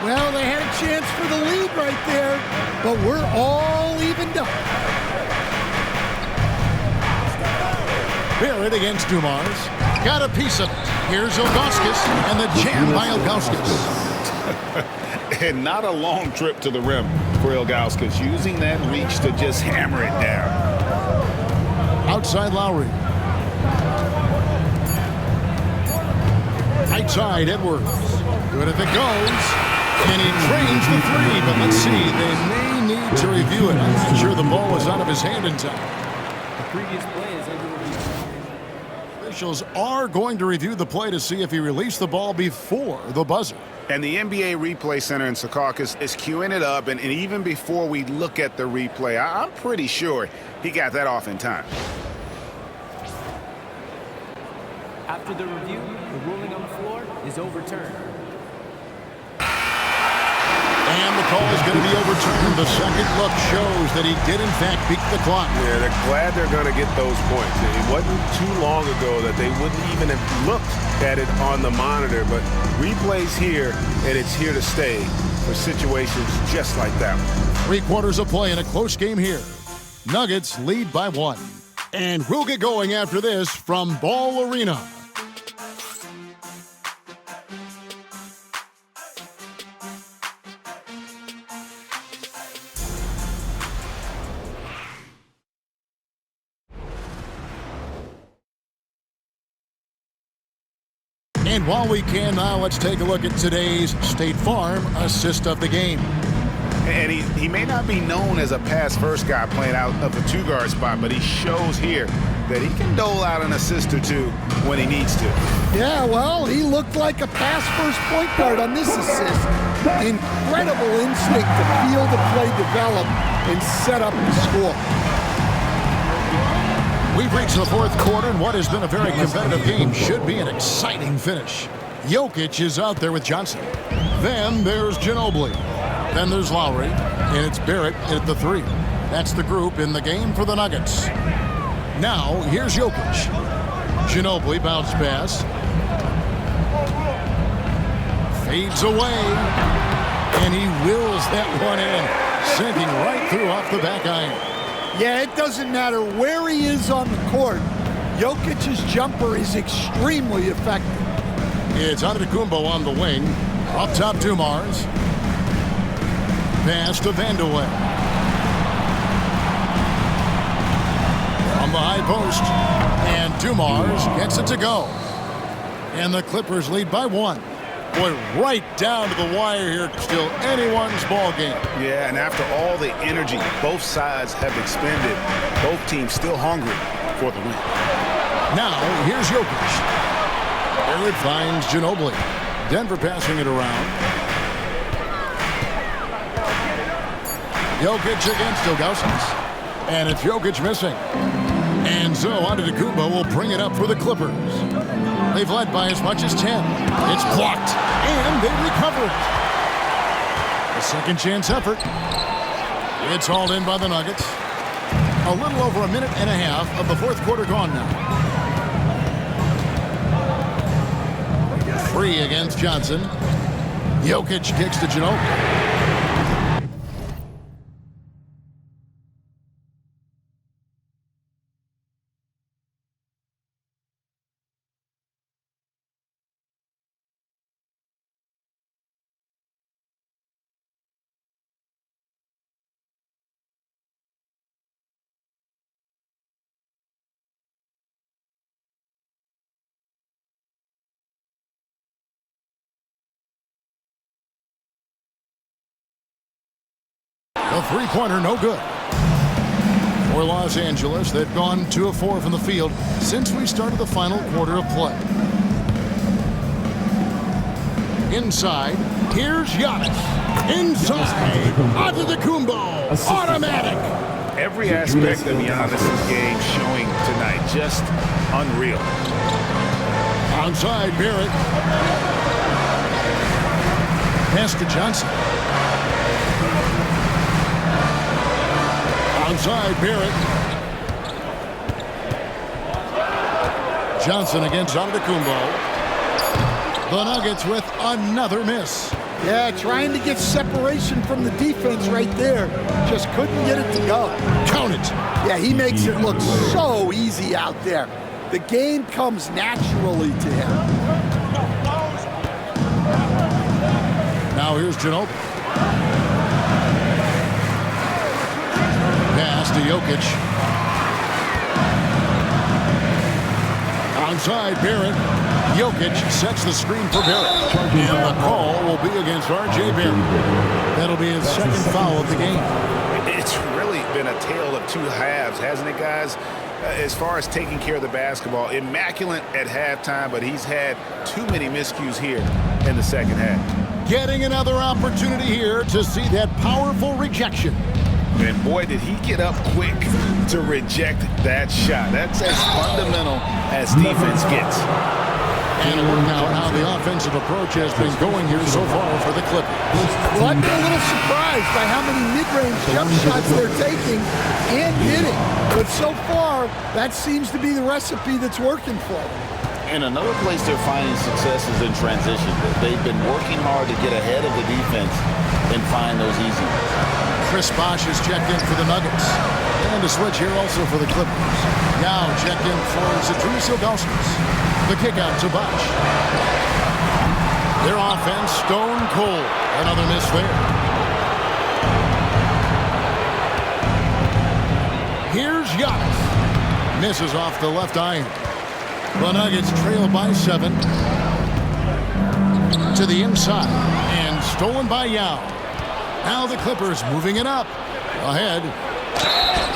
Well, they had a chance for the lead right there, but we're all evened up. Barrett against Dumars. Got a piece of it. Here's Ilgauskas, and the jam by Ilgauskas. And not a long trip to the rim for Ilgauskas, using that reach to just hammer it down. Outside Lowry. Right side Edwards. Good if it goes. And he trains the three, but let's see. They may need to review it. I'm not sure the ball was out of his hand in time. The previous play is under review. Officials are going to review the play to see if he released the ball before the buzzer. And the NBA Replay Center in Secaucus is queuing it up, and even before we look at the replay, I'm pretty sure he got that off in time. After the review, the ruling on the floor is overturned. And the call is going to be overturned. The second look shows that he did, in fact, beat the clock. Yeah, they're glad they're going to get those points. It wasn't too long ago that they wouldn't even have looked at it on the monitor, but replay's here, and it's here to stay for situations just like that one. 3 quarters of play in a close game here. Nuggets lead by 1. And we'll get going after this from Ball Arena. And while we can now, let's take a look at today's State Farm assist of the game. And he may not be known as a pass-first guy playing out of the two-guard spot, but he shows here that he can dole out an assist or two when he needs to. Yeah, well, he looked like a pass-first point guard on this assist. Incredible instinct to feel the play develop and set up the score. We've reached the 4th quarter, and what has been a very competitive game should be an exciting finish. Jokic is out there with Johnson. Then there's Ginobili. Then there's Lowry, and it's Barrett at the 3. That's the group in the game for the Nuggets. Now, here's Jokic. Ginobili bounce pass. Fades away, and he wills that one in, sinking right through off the back iron. Yeah, it doesn't matter where he is on the court. Jokic's jumper is extremely effective. It's Antetokounmpo on the wing. Up top, Dumars. Pass to Vandeweghe. From the high post. And Dumars gets it to go. And the Clippers lead by 1. Boy, right down to the wire here. Still anyone's ball game. Yeah, and after all the energy both sides have expended, both teams still hungry for the win. Now, here's Jokic. Barrett finds Ginobili. Denver passing it around. Jokic against Ilgauskas. And it's Jokic missing. And so Antetokounmpo will bring it up for the Clippers. They've led by as much as 10. It's blocked, and they recover it. A second chance effort. It's hauled in by the Nuggets. A little over a minute and a half of the 4th quarter gone now. 3 against Johnson. Jokic kicks to Ginobili. The three-pointer, no good. For Los Angeles, they've gone 2 of 4 from the field since we started the final quarter of play. Inside, here's Giannis. Inside, Antetokounmpo, automatic. Every aspect of Giannis' game showing tonight, just unreal. Outside, Barrett. Pass to Johnson. Outside, Barrett. Johnson against Antetokounmpo. The Nuggets with another miss. Yeah, trying to get separation from the defense right there. Just couldn't get it to go. Count it. Yeah, he makes it look so easy out there. The game comes naturally to him. Now here's Ginobili. Pass to Jokic. Outside, Barrett. Jokic sets the screen for Barrett. And the call will be against R.J. Barrett. That'll be his second foul of the game. It's really been a tale of two halves, hasn't it, guys? As far as taking care of the basketball, immaculate at halftime, but he's had too many miscues here in the second half. Getting another opportunity here to see that powerful rejection. And boy, did he get up quick to reject that shot. That's as fundamental as defense gets. And it worked out how the offensive approach has been going here so far for the Clippers. Well, I've been a little surprised by how many mid-range jump shots they're taking and hitting. But so far, that seems to be the recipe that's working for them. And another place they're finding success is in transition. They've been working hard to get ahead of the defense and find those easy ones. Chris Bosh is checked in for the Nuggets. And a switch here also for the Clippers. Now checked in for Zydrunas Ilgauskas. The kick out to Bosh. Their offense stone cold. Another miss there. Here's Giannis. Misses off the left iron. The Nuggets trail by 7. To the inside. And stolen by Yao. Now the Clippers moving it up. Ahead.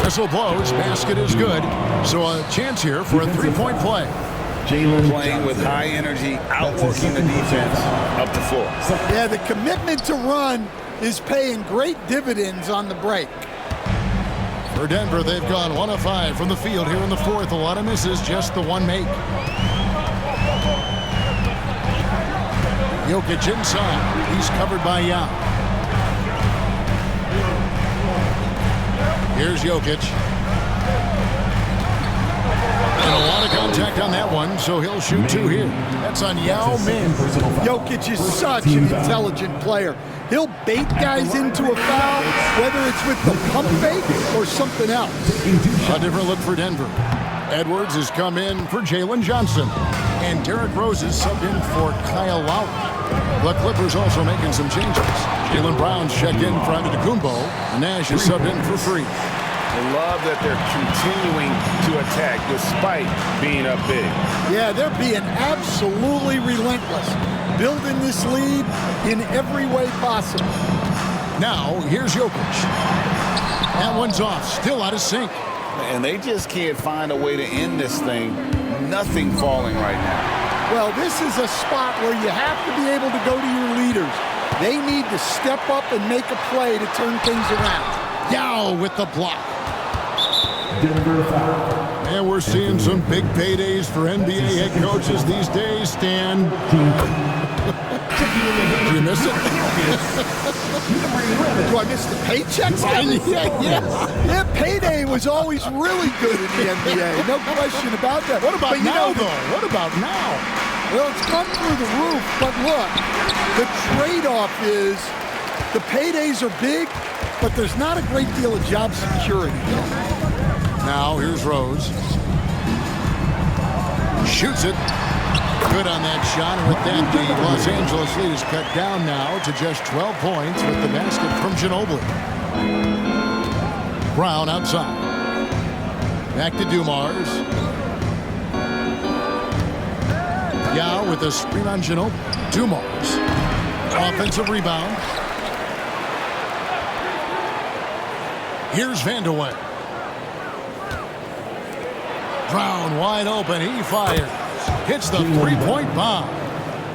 Whistle blows. Basket is good. So a chance here for a three-point play. Playing with high energy, outworking the defense up the floor. Yeah, the commitment to run is paying great dividends on the break. For Denver, they've gone 1 of 5 from the field here in the fourth. A lot of misses, just the one make. Jokic inside. He's covered by Yao. Here's Jokic. And a lot of contact on that one, so he'll shoot 2 here. That's on Yao Ming. Jokic is such an intelligent player. He'll bait guys into a foul, whether it's with the pump fake or something else. A different look for Denver. Edwards has come in for Jalen Johnson. And Derrick Rose is subbed in for Kyle Lowry. The Clippers also making some changes. Jaylen Brown's checked in for Antetokounmpo. Nash is subbed in for Free. I love that they're continuing to attack despite being up big. Yeah, they're being absolutely relentless, building this lead in every way possible. Now, here's Jokic. That one's off, still out of sync. And they just can't find a way to end this thing. Nothing falling right now. Well, this is a spot where you have to be able to go to your leaders. They need to step up and make a play to turn things around. Yao with the block. And we're seeing some big paydays for NBA head coaches these days, Stan. Did you miss it? Do I miss the paychecks? Yeah, payday was always really good in the NBA. No question about that. What about now, though? What about now? Well, it's come through the roof, but look, the trade-off is the paydays are big, but there's not a great deal of job security. Now, here's Rose. Shoots it. Good on that shot. And with that, the Los Angeles lead is cut down now to just 12 points with the basket from Ginobili. Brown outside. Back to Dumars. Yao with a screen on Ginobili. Dumars. Offensive rebound. Here's Vanderway. Brown wide open. He fires. Hits the three-point bomb.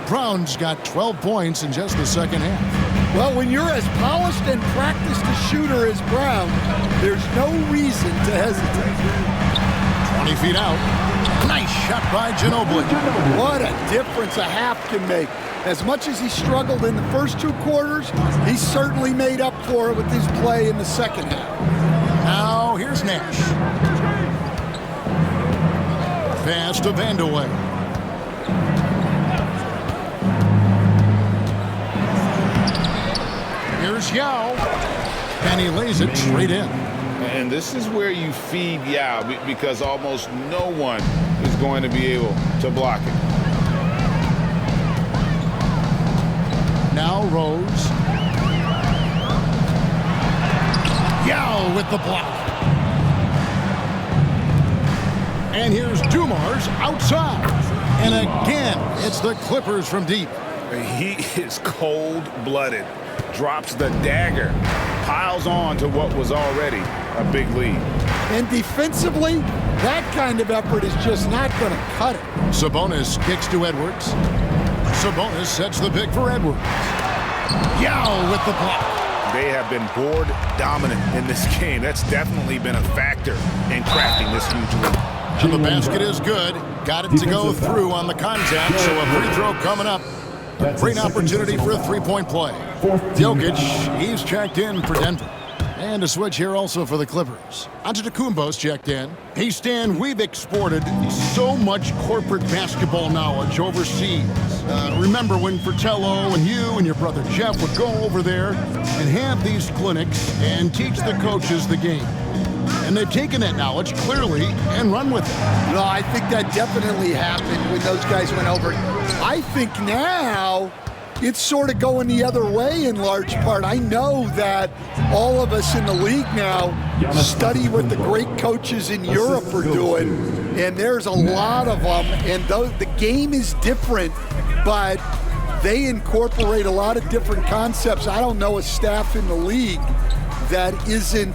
Brown's got 12 points in just the second half. Well, when you're as polished and practiced a shooter as Brown, there's no reason to hesitate. 20 feet out. Nice shot by Ginobili. What a difference a half can make. As much as he struggled in the first 2 quarters, he certainly made up for it with his play in the second half. Now, here's Nash. Pass to Vanderway. Here's Yao, and he lays it straight in. And this is where you feed Yao because almost no one is going to be able to block it. Now Rose. Yao with the block. And here's Dumars outside. And again, it's the Clippers from deep. He is cold-blooded, drops the dagger, piles on to what was already a big lead. And defensively, that kind of effort is just not going to cut it. Sabonis kicks to Edwards. Sabonis sets the pick for Edwards. Yao with the block. They have been board dominant in this game. That's definitely been a factor in crafting this huge lead. And the basket is good. Got it to go through on the contact, so a free throw coming up. Great opportunity for a three-point play. Jokic, he's checked in for Denver. And a switch here also for the Clippers. Antetokounmpo's checked in. Hey, Stan, we've exported so much corporate basketball knowledge overseas. Remember when Fratello and you and your brother Jeff would go over there and have these clinics and teach the coaches the game. And they've taken that knowledge clearly and run with it. No, I think that definitely happened when those guys went over. I think now it's sort of going the other way in large part. I know that all of us in the league now study what the great coaches in Europe are doing, and there's a lot of them, and the game is different, but they incorporate a lot of different concepts. I don't know a staff in the league that isn't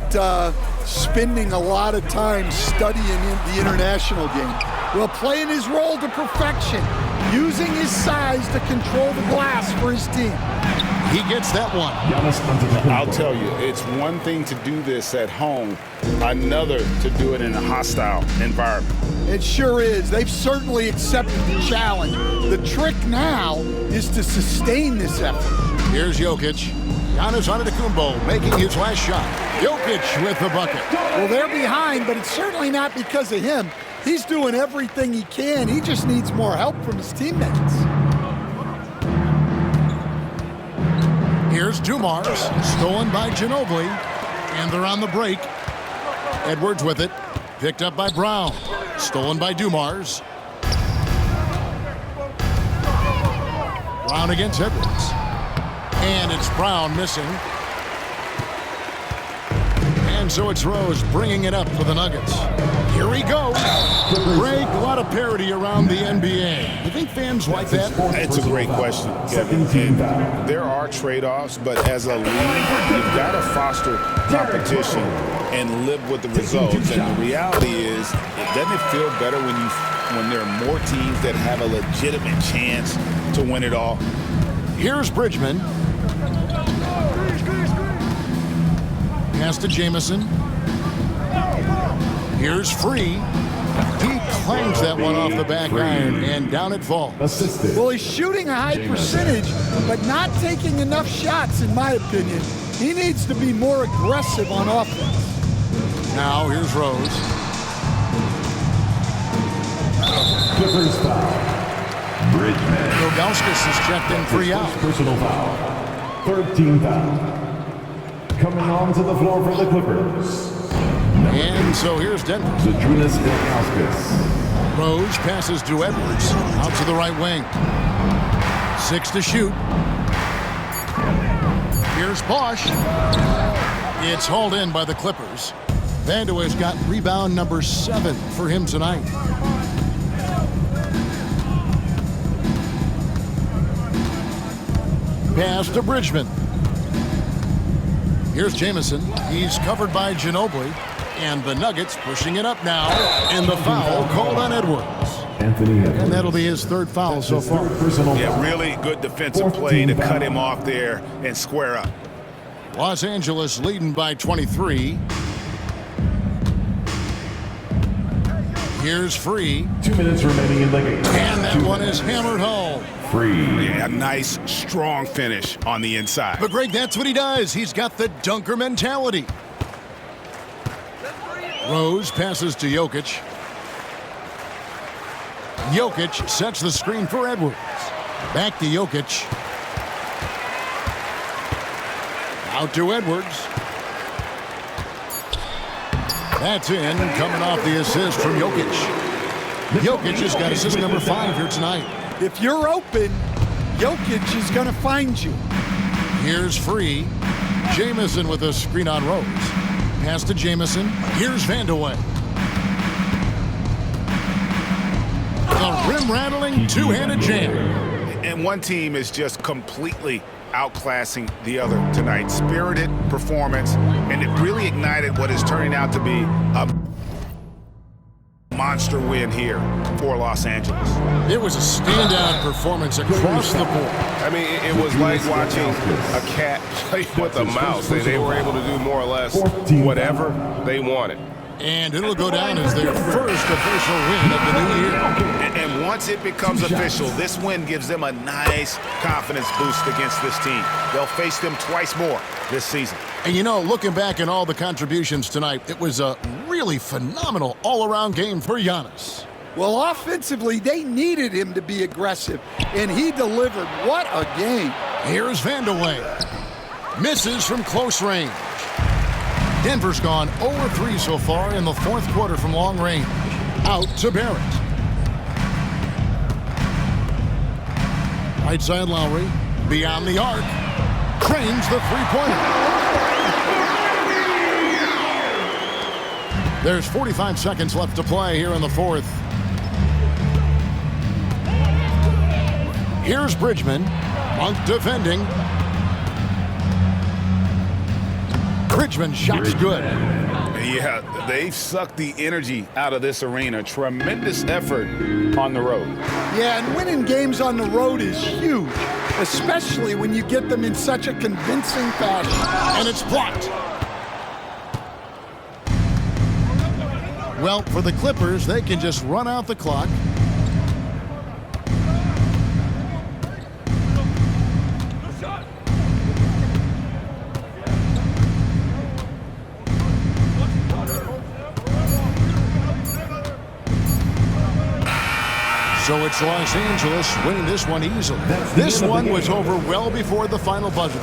spending a lot of time studying in the international game. Well, playing his role to perfection, using his size to control the glass for his team. He gets that one. I'll tell you, it's one thing to do this at home, another to do it in a hostile environment. It sure is. They've certainly accepted the challenge. The trick now is to sustain this effort. Here's Jokic. Giannis Antetokounmpo making his last shot. Jokic with the bucket. Well, they're behind, but it's certainly not because of him. He's doing everything he can. He just needs more help from his teammates. Here's Dumars, stolen by Ginobili, and they're on the break. Edwards with it, picked up by Brown, stolen by Dumars. Brown against Edwards. And it's Brown missing. And so it's Rose bringing it up for the Nuggets. Here he goes. Greg, a lot of parity around the NBA. You think fans like that? It's a great question, Kevin. And there are trade-offs, but as a league, you've got to foster competition and live with the results. And the reality is, doesn't it feel better when there are more teams that have a legitimate chance to win it all? Here's Bridgman. Pass to Jamison. Here's Free. He clangs that one off the back iron, and down it falls. Well, he's shooting a high percentage, but not taking enough shots, in my opinion. He needs to be more aggressive on offense. Now, here's Rose. Clippers foul. Bridgman. Ilgauskas is checked in for Yao. Personal foul. 13 foul. Coming onto the floor for the Clippers. And so here's Denver. Zadrunas Ilgauskas. Rose passes to Edwards. Out to the right wing. 6 to shoot. Here's Bosch. It's hauled in by the Clippers. Vanderway's got rebound number 7 for him tonight. Pass to Bridgman. Here's Jamison. He's covered by Ginobili. And the Nuggets pushing it up now. And the foul called on Edwards. Anthony Edwards. And that'll be his 3rd foul so far. Yeah, really good defensive play to cut him off there and square up. Los Angeles leading by 23. Here's Free. 2 minutes remaining in the game. And that one is hammered home. Free. Yeah, a nice, strong finish on the inside. But Greg, that's what he does. He's got the dunker mentality. Rose passes to Jokic. Jokic sets the screen for Edwards. Back to Jokic. Out to Edwards. That's in, coming off the assist from Jokic. Jokic has got assist number 5 here tonight. If you're open, Jokic is going to find you. Here's Free. Jamison with a screen on Rose. Pass to Jamison. Here's Vandeweghe. The rim-rattling two-handed jam. And one team is just completely outclassing the other tonight. Spirited performance, and it really ignited what is turning out to be a monster win here for Los Angeles. It was a standout performance across the board. I mean, it was like watching a cat play with a mouse. They were able to do more or less whatever they wanted. And it'll go down as their first official win of the new year. And once it becomes official, this win gives them a nice confidence boost against this team. They'll face them twice more this season. And you know, looking back at all the contributions tonight, it was a really phenomenal all-around game for Giannis. Well, offensively, they needed him to be aggressive, and he delivered. What a game. Here's Vandeweghe. Misses from close range. Denver's gone 0-3 so far in the fourth quarter from long range. Out to Barrett. Right side Lowry. Beyond the arc. Cranes the three-pointer. There's 45 seconds left to play here in the fourth. Here's Bridgman. Monk defending. Bridgman shot's good. Yeah, they've sucked the energy out of this arena. Tremendous effort on the road. Yeah, and winning games on the road is huge, especially when you get them in such a convincing fashion. And it's blocked. Well, for the Clippers, they can just run out the clock. So it's Los Angeles winning this one easily. This one was over well before the final buzzer.